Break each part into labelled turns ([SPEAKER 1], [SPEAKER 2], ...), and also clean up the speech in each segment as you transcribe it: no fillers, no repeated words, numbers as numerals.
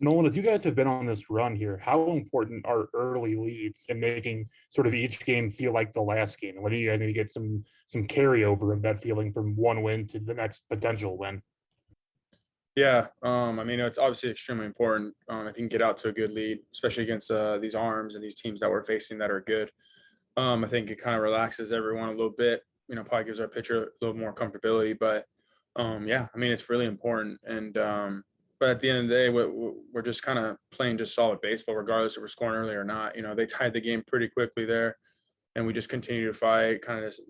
[SPEAKER 1] Nolan, as you guys have been on this run here, how important are early leads in making sort of each game feel like the last game? And when you guys maybe get some carryover of that feeling from one win to the next potential win?
[SPEAKER 2] Yeah, I mean, it's obviously extremely important. If you can get out to a good lead, especially against these arms and these teams that we're facing that are good. I think it kind of relaxes everyone a little bit. Probably gives our pitcher a little more comfortability. But yeah, I mean, it's really important. And but at the end of the day, we're just kind of playing just solid baseball, regardless if we're scoring early or not. They tied the game pretty quickly there, and we just continued to fight. Kind of just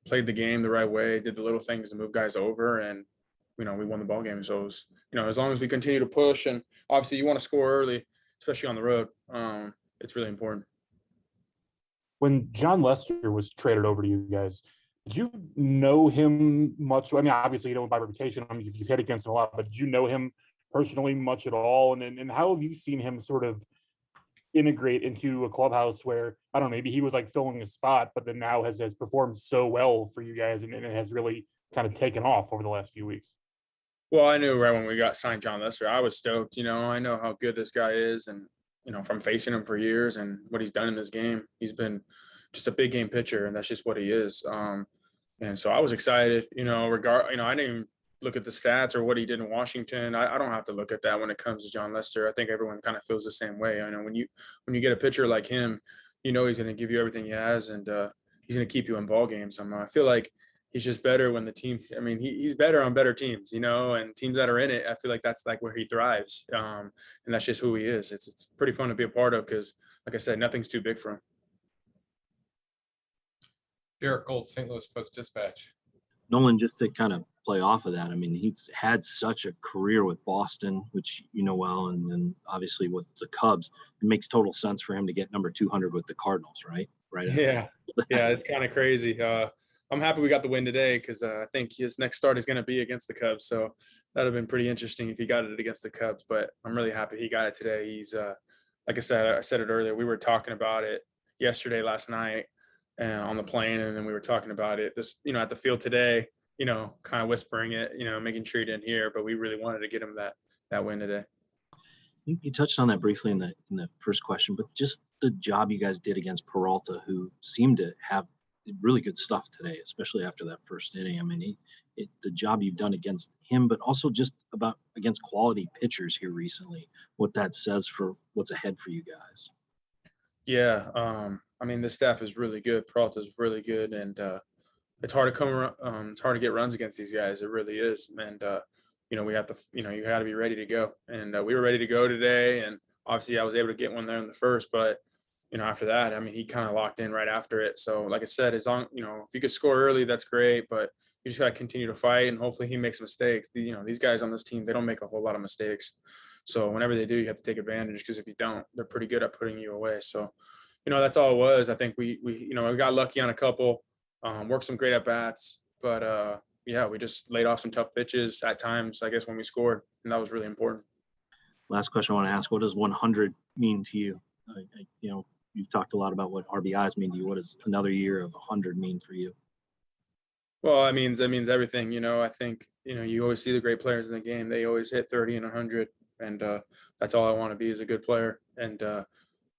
[SPEAKER 2] played the game the right way, did the little things to move guys over, and we won the ball game. So it was, as long as we continue to push, and obviously you want to score early, especially on the road. It's really important.
[SPEAKER 1] When Jon Lester was traded over to you guys, did you know him much? I mean, obviously you know him by reputation. I mean, you've hit against him a lot, but did you know him personally much at all? And how have you seen him sort of integrate into a clubhouse where, I don't know, maybe he was like filling a spot, but then now has performed so well for you guys, and it has really kind of taken off over the last few weeks?
[SPEAKER 2] Well, I knew right when we got signed Jon Lester, I was stoked. I know how good this guy is, and from facing him for years and what he's done in this game, he's been just a big game pitcher, and that's just what he is. And so I was excited. I didn't even look at the stats or what he did in Washington. I don't have to look at that when it comes to Jon Lester. I think everyone kind of feels the same way. I know when you get a pitcher like him, he's going to give you everything he has, and he's going to keep you in ball games. I feel like he's just better when the team. I mean, he's better on better teams, and teams that are in it. I feel like that's like where he thrives, and that's just who he is. It's pretty fun to be a part of because, like I said, nothing's too big for him.
[SPEAKER 3] Derek Gold, St. Louis Post-Dispatch.
[SPEAKER 4] Nolan, just to kind of play off of that, I mean, he's had such a career with Boston, which you know well, and then obviously with the Cubs. It makes total sense for him to get number 200 with the Cardinals, right? Right.
[SPEAKER 2] Yeah, it's kind of crazy. I'm happy we got the win today because I think his next start is going to be against the Cubs. So that would have been pretty interesting if he got it against the Cubs. But I'm really happy he got it today. He's like I said it earlier. We were talking about it last night on the plane, and then we were talking about it at the field today. Kind of whispering it, making sure he didn't hear. But we really wanted to get him that win today.
[SPEAKER 4] You touched on that briefly in the first question, but just the job you guys did against Peralta, who seemed to have really good stuff today, especially after that first inning. I mean, the job you've done against him, but also just about against quality pitchers here recently, what that says for what's ahead for you guys.
[SPEAKER 2] Yeah. I mean, this staff is really good. Peralta's really good. And it's hard to come around. It's hard to get runs against these guys. It really is. And, we have to, you got to be ready to go. And we were ready to go today. And obviously I was able to get one there in the first, but after that, I mean, he kind of locked in right after it. So like I said, if you could score early, that's great, but you just got to continue to fight, and hopefully he makes mistakes. These guys on this team, they don't make a whole lot of mistakes. So whenever they do, you have to take advantage, because if you don't, they're pretty good at putting you away. So, that's all it was. I think we got lucky on a couple, worked some great at bats, but yeah, we just laid off some tough pitches at times, I guess, when we scored, and that was really important.
[SPEAKER 4] Last question I want to ask: what does 100 mean to you? You've talked a lot about what RBIs mean to you. What does another year of 100 mean for you?
[SPEAKER 2] Well, it means everything. I think, you always see the great players in the game. They always hit 30 and 100. And that's all I want to be, is a good player. And,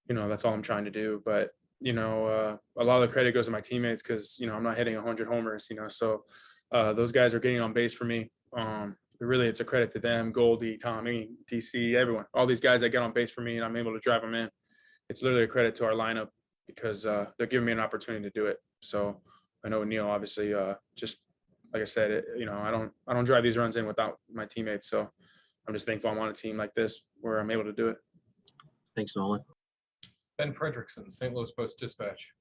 [SPEAKER 2] that's all I'm trying to do. But, a lot of the credit goes to my teammates because, I'm not hitting 100 homers, so those guys are getting on base for me. Really, it's a credit to them, Goldie, Tommy, DC, everyone. All these guys that get on base for me, and I'm able to drive them in. It's literally a credit to our lineup because they're giving me an opportunity to do it. So I know Neil, obviously, just like I said, I don't drive these runs in without my teammates. So I'm just thankful I'm on a team like this where I'm able to do it.
[SPEAKER 4] Thanks, Nolan.
[SPEAKER 3] Ben Frederickson, St. Louis Post-Dispatch.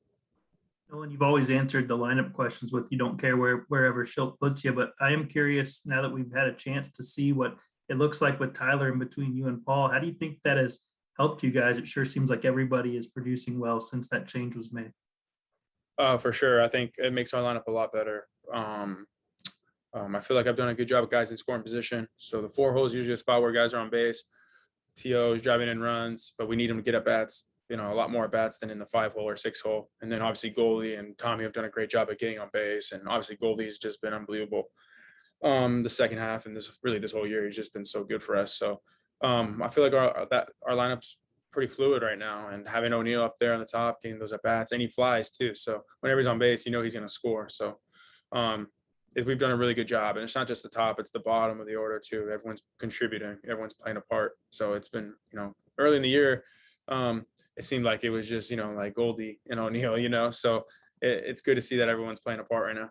[SPEAKER 5] Nolan, you've always answered the lineup questions with you don't care wherever Shildt puts you, but I am curious now that we've had a chance to see what it looks like with Tyler in between you and Paul. How do you think that has helped you guys? It sure seems like everybody is producing well since that change was made.
[SPEAKER 2] For sure. I think it makes our lineup a lot better. I feel like I've done a good job of guys in scoring position. So the 4 hole is usually a spot where guys are on base. TO is driving in runs, but we need him to get at bats, a lot more at bats than in the 5 hole or 6 hole. And then obviously Goldie and Tommy have done a great job at getting on base. And obviously Goldie's just been unbelievable. The second half and this whole year, he's just been so good for us. So I feel like our lineup's pretty fluid right now, and having O'Neill up there on the top, getting those at bats, and he flies too. So whenever he's on base, he's going to score. So we've done a really good job, and it's not just the top; it's the bottom of the order too. Everyone's contributing, everyone's playing a part. So it's been, early in the year, it seemed like it was just like Goldie and O'Neill, So it's good to see that everyone's playing a part right now.